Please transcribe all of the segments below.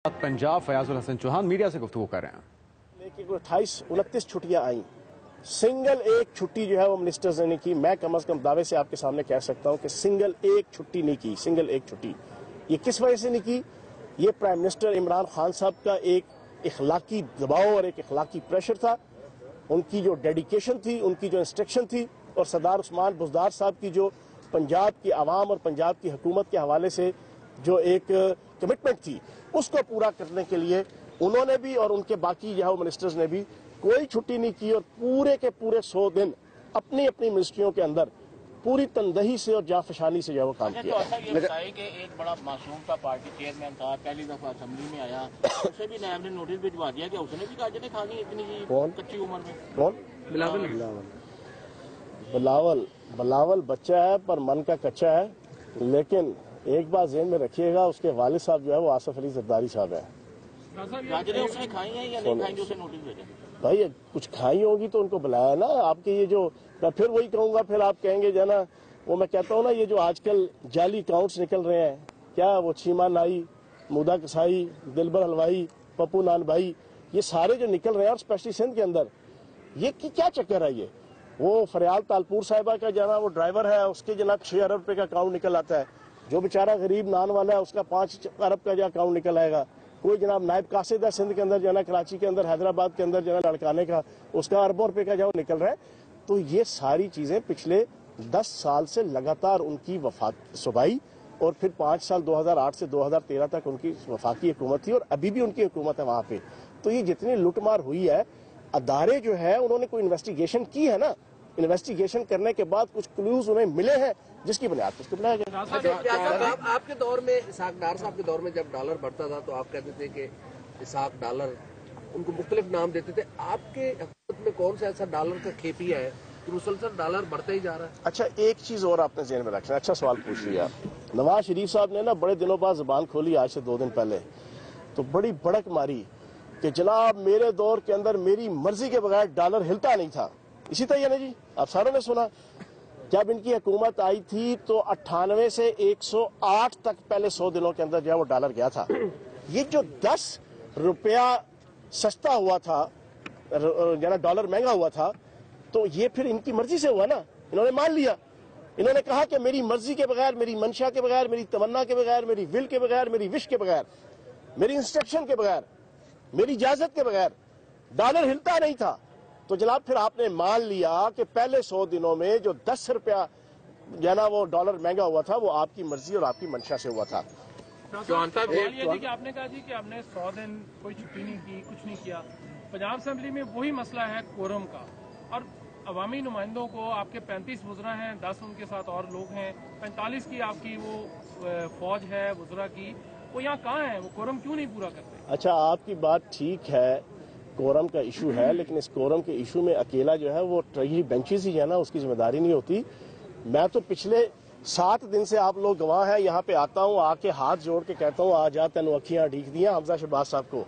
Punjab Fayazul Hasan Chauhan media से गुफ्तगू कर रहे हैं। लेकिन 28-29 छुट्टियां आई, सिंगल एक छुट्टी जो है वो मिनिस्टर्स ने नहीं की। मैं कम से कम दावे से आपके सामने कह सकता हूं कि सिंगल एक छुट्टी नहीं की, सिंगल एक छुट्टी। ये किस वजह से नहीं की? ये प्राइम मिनिस्टर इमरान खान साहब का एक इखलाकी दबाव और एक इखलाकी प्रेशर था। उनकी जो डेडिकेशन थी, उनकी जो इंस्ट्रक्शन थी, और सरदार उस्मान बुज़दार साहब की जो पंजाब की आवाम और पंजाब की हुकूमत के हवाले से जो एक कमिटमेंट थी, उसको पूरा करने के लिए उन्होंने भी और उनके बाकी जो मिनिस्टर्स ने भी कोई छुट्टी नहीं की और पूरे के पूरे 100 दिन अपनी अपनी मिनिस्ट्रियों के अंदर पूरी तनदही से और जाफशानी से जो वो काम किया। ये बताइए कि एक बड़ा मासूम था, पार्टी चेयरमैन था, पहली दफा असेंबली में आया, उसे भी नायब ने नोटिस भिजवा दिया कि उसने भी गाजरें खानी इतनी कच्ची उम्र में। कौन? बिलावल बच्चा है पर मन का कच्चा है। लेकिन एक बात ज़हन में रखिएगा, उसके वालिद साहब जो है वो आसिफ अली जरदारी साहब है। गाजरें उसने खाई हैं या नहीं खाई जो उसे नोटिस भेजा? भाई कुछ खाई होगी तो उनको बुलाया ना। आपके ये जो, मैं फिर वही कहूंगा, फिर आप कहेंगे जो ना, वो मैं कहता हूँ ना, ये जो आजकल जाली अकाउंट्स निकल रहे हैं, क्या वो चीमा नाई, मुदा कसाई, दिलबर हलवाई, पप्पू नान भाई, ये सारे जो निकल रहे हैं, और स्पेशली सिंध के अंदर, ये क्या चक्कर है? ये वो फरियाल तालपुर साहिबा का जना वो ड्राइवर है, उसके जना 6 अरब रुपए का अकाउंट निकल आता है। जो बेचारा गरीब नान वाला है उसका 5 अरब का जो अकाउंट निकल आएगा। कोई जनाब नायब कासिद है सिंध के अंदर, जना कराची के अंदर, हैदराबाद के अंदर जना लड़काने का, उसका अरबों रुपए का जो निकल रहा है। तो ये सारी चीजें पिछले 10 साल से लगातार उनकी सूबाई, और फिर 5 साल 2008 से 2013 तक उनकी वफाकी हुकूमत थी, और अभी भी उनकी हुकूमत है वहां पे। तो ये जितनी लुटमार हुई है, अदारे जो है उन्होंने कोई इन्वेस्टिगेशन की है ना, इन्वेस्टिगेशन करने के बाद कुछ क्लूज उन्हें मिले हैं, जिसकी बुनियाद पर बुलाया गया। आपके दौर में, इसहाक डार साहब के दौर में जब डॉलर बढ़ता था तो आप कहते थे कि इसहाक डॉलर, उनको मुख्तलिफ नाम देते थे। आपके हुकूमत में कौन सा ऐसा डॉलर का खेपिया है कि मुसलसल डॉलर बढ़ता ही जा रहा है? अच्छा, एक चीज और आपने ज़हन में रखना, अच्छा सवाल पूछ लिया। नवाज शरीफ साहब ने ना बड़े दिनों बाद जुबान खोली, आज से 2 दिन पहले, तो बड़ी भड़क मारी कि जनाब मेरे दौर के अंदर मेरी मर्जी के बगैर डॉलर हिलता नहीं था। इसी तरह ना जी, आप सारों ने सुना, जब इनकी हुकूमत आई थी तो 98 से 108 तक पहले 100 दिनों के अंदर जो वो डॉलर गया था। ये जो 10 रुपया सस्ता हुआ था, जना डॉलर महंगा हुआ था, तो ये फिर इनकी मर्जी से हुआ ना। इन्होंने मान लिया, इन्होंने कहा कि मेरी मर्जी के बगैर, मेरी मंशा के बगैर, मेरी तमन्ना के बगैर, मेरी विल के बगैर, मेरी विश के बगैर, मेरी इंस्ट्रक्शन के बगैर, मेरी इजाजत के बगैर डॉलर हिलता नहीं था। तो जनाब फिर आपने मान लिया कि पहले 100 दिनों में जो 10 रुपया जना वो डॉलर महंगा हुआ था, वो आपकी मर्जी और आपकी मंशा से हुआ था। कि आपने कहा जी कि आपने 100 दिन कोई छुट्टी नहीं की, कुछ नहीं किया। पंजाब असेंबली में वही मसला है कोरम का, और अवामी नुमाइंदों को आपके 35 वज़रा हैं, 10 उनके साथ और लोग हैं, 45 की आपकी वो फौज है वज़रा की, वो यहाँ कहाँ है? वो कोरम क्यों नहीं पूरा करते? अच्छा, आपकी बात ठीक है, कोरम का इशू है, लेकिन इस कोरम के इशू में अकेला जो है वो ट्रेजरी बेंचेस ही है ना, उसकी जिम्मेदारी नहीं होती। मैं तो पिछले 7 दिन से, आप लोग गवाह हैं, यहाँ पे आता हूँ, आके हाथ जोड़ के कहता हूँ, आ जा तेन अखियां ढीक दिया हमजा शहबाज साहब को,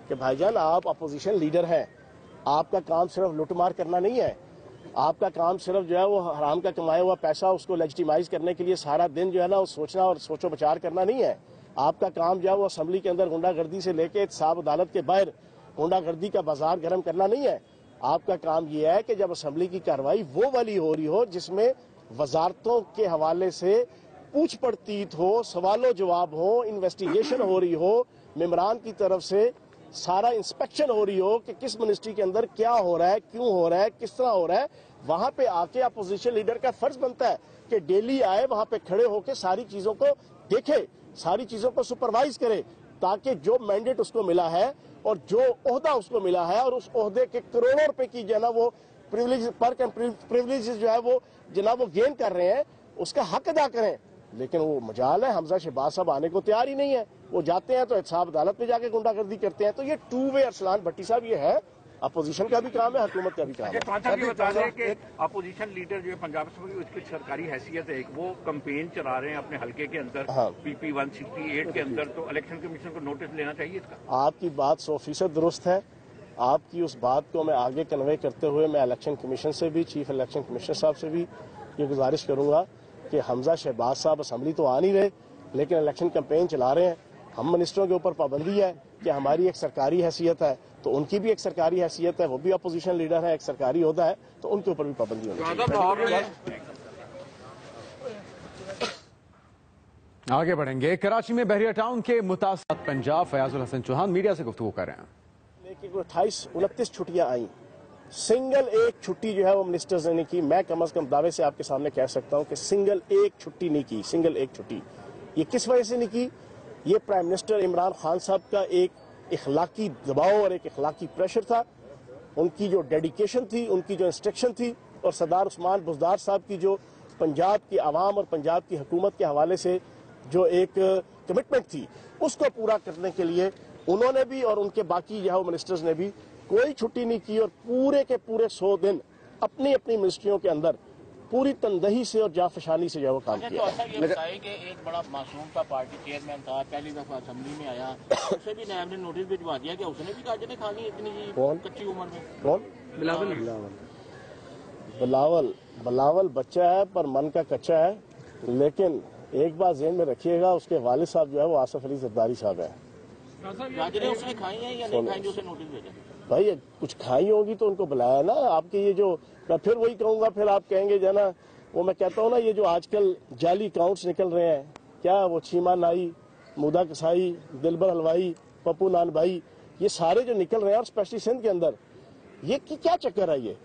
कि भाईजान आप अपोजिशन लीडर हैं, आपका काम सिर्फ लुटमार करना नहीं है, आपका काम सिर्फ जो है वो हराम का कमाया हुआ पैसा उसको लेजिटिमाइज करने के लिए सारा दिन जो है ना वो सोचना और सोचो विचार करना नहीं है। आपका काम जो है वो असेंबली के अंदर गुंडागर्दी से लेके एहतसाब अदालत के बाहर गुंडागर्दी का बाजार गर्म करना नहीं है। आपका काम यह है कि जब असेंबली की कार्रवाई वो वाली हो रही हो जिसमें वजारतों के हवाले से पूछ पड़तीत हो, सवालों जवाब हो, इन्वेस्टिगेशन हो रही हो, मेंबरान की तरफ से सारा इंस्पेक्शन हो रही हो कि किस मिनिस्ट्री के अंदर क्या हो रहा है, क्यों हो रहा है, किस तरह हो रहा है, वहां पे आके अपोजिशन लीडर का फर्ज बनता है कि डेली आए, वहां पे खड़े होकर सारी चीजों को देखे, सारी चीजों को सुपरवाइज करे, ताकि जो मैंडेट उसको मिला है और जो ओहदा उसको मिला है और उस ओहदे के करोड़ों रुपए की जो ना वो प्रिविलेज जो है वो जनाब वो गेन कर रहे हैं, उसका हक अदा करें। लेकिन वो मजाल है, हमजा शहबाज साहब आने को तैयार ही नहीं है। वो जाते हैं तो एहतसाब अदालत में जाके गुंडागर्दी करते हैं। तो ये 2 वे अरसलान भट्टी साहब, ये है अपोजिशन का भी काम है, हुकूमत का भी काम है। बता दें कि अपोजिशन लीडर जो है पंजाब असेंबली की, उसकी सरकारी हैसियत है, वो कैंपेन चला रहे हैं अपने हल्के के अंदर, हाँ। PP 168 के अंदर, तो इलेक्शन कमीशन को नोटिस लेना चाहिए इसका। आपकी बात 100% दुरुस्त है। आपकी उस बात को मैं आगे कन्वे करते हुए मैं इलेक्शन कमीशन से भी, चीफ इलेक्शन कमिश्नर साहब से भी ये गुजारिश करूंगा कि हमजा शहबाज साहब असेंबली तो आ नहीं रहे, लेकिन इलेक्शन कैंपेन चला रहे हैं। हम मिनिस्टरों के ऊपर पाबंदी है कि हमारी एक सरकारी हैसियत है, तो उनकी भी एक सरकारी हैसियत है, वो भी अपोजिशन लीडर है, एक सरकारी ओहदा है, तो उनके ऊपर भी पाबंदी होनी चाहिए। आगे बढ़ेंगे। कराची में बहरिया टाउन के मुतासिर पंजाब फयाजुल हसन चौहान मीडिया से गुफ्तगू कर रहे हैं। लेकिन 28-29 छुट्टियां आई, सिंगल एक छुट्टी जो है वो मिनिस्टर्स ने नहीं की। मैं कम से कम दावे से आपके सामने कह सकता हूं कि सिंगल एक छुट्टी नहीं की, सिंगल एक छुट्टी। ये किस वजह से नहीं की? ये प्राइम मिनिस्टर इमरान खान साहब का एक इखलाकी दबाव और एक इखलाकी प्रेशर था, उनकी जो डेडिकेशन थी, उनकी जो इंस्ट्रक्शन थी, और सरदार उस्मान बुज़दार साहब की जो पंजाब की आवाम और पंजाब की हुकूमत के हवाले से जो एक कमिटमेंट थी, उसको पूरा करने के लिए उन्होंने भी और उनके बाकी जो है मिनिस्टर्स ने भी कोई छुट्टी नहीं की, और पूरे के पूरे 100 दिन अपनी अपनी मिनिस्ट्रियों के अंदर पूरी तनदही से और जाफशानी से जो है वो काम किया। तो ये बताइए कि एक बड़ा मासूम सा पार्टी चेयरमैन था, पहली दफा असेंबली में आया, उसे भी नायब ने नोटिस भिजवा दिया कि उसने भी गाजरें खा ली इतनी कच्ची उम्र में। कौन? बिलावल बच्चा है पर मन का कच्चा है। लेकिन एक बात ज़हन में रखिएगा, उसके वालिद साहब जो है वो आसिफ अली जरदारी साहब है। गाजरें उसने खाई हैं या नहीं खाई जो उसे नोटिस भेजा? भाई कुछ खाई होगी तो उनको बुलाया ना। आपके ये जो, मैं फिर वही कहूंगा, फिर आप कहेंगे जो ना, वो मैं कहता हूँ ना, ये जो आजकल जाली अकाउंट्स निकल रहे हैं, क्या वो चीमा नाई, मुदा कसाई, दिलबर हलवाई, पप्पू नान भाई, ये सारे जो निकल रहे हैं, और स्पेशली सिंध के अंदर, ये क्या चक्कर है? ये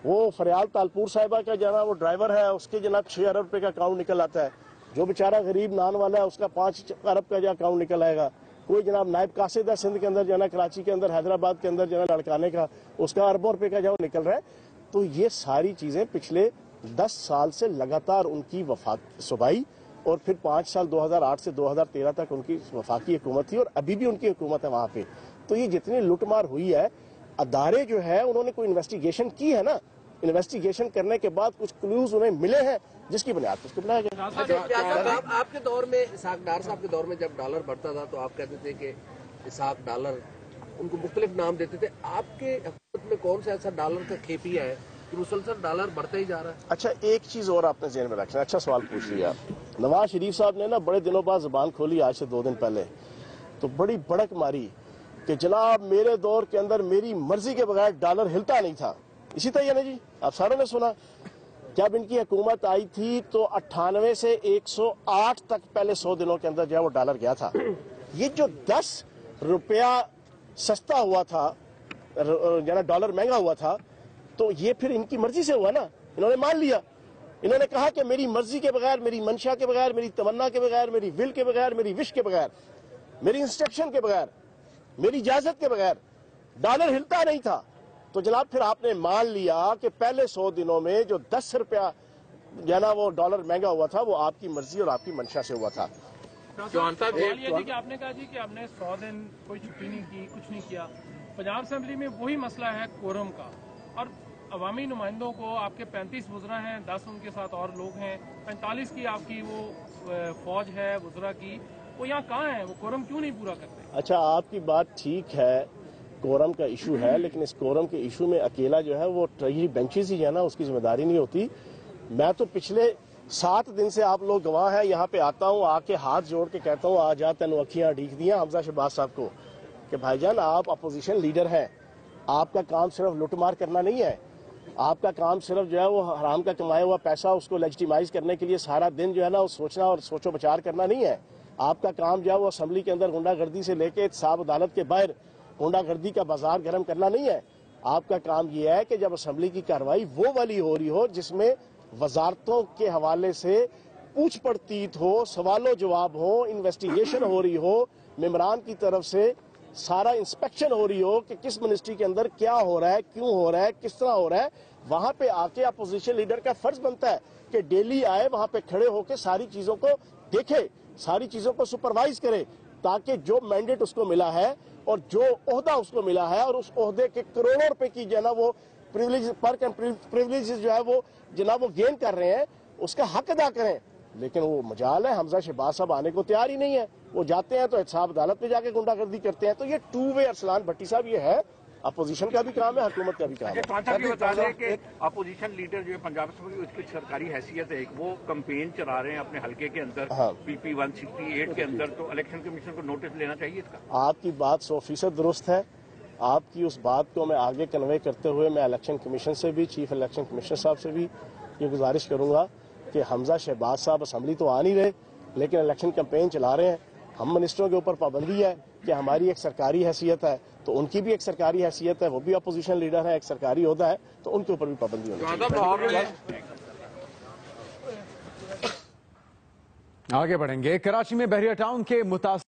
वो फरियाल तालपुर साहिबा का जना वो ड्राइवर है, उसके जनाब 6 अरब रुपए का अकाउंट निकल आता है। जो बेचारा गरीब नान वाला है, उसका 5 अरब का जो अकाउंट निकल आएगा। कोई जनाब नायब कासिद है सिंध के अंदर, जना कराची के अंदर, हैदराबाद के अंदर, जना लड़काने का, उसका अरबों रुपए का जो निकल रहा है। तो ये सारी चीजें पिछले 10 साल से लगातार उनकी सूबाई, और फिर 5 साल 2008 से 2013 तक उनकी वफाकी हुकूमत थी, और अभी भी उनकी हुकूमत है वहां पे। तो ये जितनी लुटमार हुई है, अदारे जो है उन्होंने कोई इन्वेस्टिगेशन की है ना, इन्वेस्टिगेशन करने के बाद कुछ क्लूज उन्हें मिले हैं, जिसकी बुनियाद पर उसको बुलाया गया। आपके दौर में, इसहाक डार साहब के दौर में जब डॉलर बढ़ता था तो आप कहते थे कि इसहाक डॉलर, उनको मुख्तलिफ नाम देते थे। आपके हुकूमत में कौन सा ऐसा डॉलर का खेपिया है कि मुसलसल डॉलर बढ़ता ही जा रहा है? अच्छा, एक चीज और आपने ज़हन में रखना, अच्छा सवाल पूछ लिया। नवाज शरीफ साहब ने ना बड़े दिनों बाद जुबान खोली, आज से 2 दिन पहले, तो बड़ी भड़क मारी कि जनाब मेरे दौर के अंदर मेरी मर्जी के बगैर डॉलर हिलता नहीं था। इसी तरह ना जी, आप सारों ने सुना, जब इनकी हुकूमत आई थी तो 98 से 108 तक पहले 100 दिनों के अंदर जो है वो डॉलर गया था। ये जो 10 रुपया सस्ता हुआ था, जना डॉलर महंगा हुआ था, तो ये फिर इनकी मर्जी से हुआ ना, इन्होंने मान लिया। इन्होंने कहा कि मेरी मर्जी के बगैर, मेरी मंशा के बगैर, मेरी तमन्ना के बगैर, मेरी विल के बगैर, मेरी विश के बगैर, मेरी इंस्ट्रक्शन के बगैर, मेरी इजाजत के बगैर डॉलर हिलता नहीं था। तो जनाब फिर आपने मान लिया कि पहले 100 दिनों में जो 10 रुपया जना वो डॉलर महंगा हुआ था, वो आपकी मर्जी और आपकी मंशा से हुआ था। चौहान साहब, ये जी कि आपने कहा जी कि आपने 100 दिन कोई छुट्टी नहीं की, कुछ नहीं किया। पंजाब असेंबली में वही मसला है कोरम का, और अवामी नुमाइंदों को आपके 35 वुज़रा हैं, 10 उनके साथ और लोग हैं, 45 की आपकी वो फौज है वुज़रा की, वो यहाँ कहाँ है? वो कोरम क्यों नहीं पूरा करते? अच्छा, आपकी बात ठीक है, कोरम का इशू है, लेकिन इस कोरम के इशू में अकेला जो है वो ट्रेजरी बेंचेस ही है ना, उसकी जिम्मेदारी नहीं होती। मैं तो पिछले 7 दिन से, आप लोग गवाह हैं, यहाँ पे आता हूँ, आके हाथ जोड़ के कहता हूँ, आ जा तेन अखियां ढीक दिया हमजा शहबाज साहब को, कि भाईजान आप अपोजिशन लीडर हैं, आपका काम सिर्फ लुटमार करना नहीं है, आपका काम सिर्फ जो है वो हराम का कमाया हुआ पैसा उसको लेजिटिमाइज करने के लिए सारा दिन जो है ना वो सोचना और सोचो विचार करना नहीं है। आपका काम जो है वो असेंबली के अंदर गुंडागर्दी से लेके एहतसाब अदालत के बाहर गुंडागर्दी का बाजार गर्म करना नहीं है। आपका काम यह है कि जब असेंबली की कार्रवाई वो वाली हो रही हो जिसमें वजारतों के हवाले से पूछ पड़तीत हो, सवालों जवाब हो, इन्वेस्टिगेशन हो रही हो, मेंबरान की तरफ से सारा इंस्पेक्शन हो रही हो कि किस मिनिस्ट्री के अंदर क्या हो रहा है, क्यों हो रहा है, किस तरह हो रहा है, वहां पे आके अपोजिशन लीडर का फर्ज बनता है कि डेली आए, वहां पे खड़े होकर सारी चीजों को देखे, सारी चीजों को सुपरवाइज करे, ताकि जो मैंडेट उसको मिला है और जो ओहदा उसको मिला है और उस ओहदे के करोड़ों रुपए की जो है ना वो प्रिविलेज, पर्क एंड प्रिविलेज जो है वो जनाब वो गेन कर रहे हैं, उसका हक अदा करें। लेकिन वो मजाल है, हमजा शहबाज साहब आने को तैयार ही नहीं है। वो जाते हैं तो एहतसाब अदालत में जाके गुंडागर्दी करते हैं। तो ये 2 वे अरसलान भट्टी साहब ये है अपोजिशन का भी काम है, हुकूमत का भी काम है। चौहान साहब ये बता दें कि अपोजिशन लीडर जो है पंजाब असम्बली उसकी सरकारी हैसियत है, वो कंपेन चला रहे हैं अपने हल्के के अंदर PP 168 के अंदर, तो इलेक्शन कमीशन को नोटिस लेना चाहिए इसका। आपकी बात 100% दुरुस्त है। आपकी उस बात को मैं आगे कन्वे करते हुए मैं इलेक्शन कमीशन से भी, चीफ इलेक्शन कमिश्नर साहब से भी ये गुजारिश करूंगा कि हमजा शहबाज साहब असम्बली तो आ नहीं रहे लेकिन इलेक्शन कैंपेन चला रहे हैं। हम मिनिस्टरों के ऊपर पाबंदी है कि हमारी एक सरकारी हैसियत है, तो उनकी भी एक सरकारी हैसियत है, वो भी अपोजिशन लीडर है, एक सरकारी ओहदा है, तो उनके ऊपर भी पाबंदी होनी चाहिए। आगे बढ़ेंगे। कराची में बहरिया टाउन के मुतासिर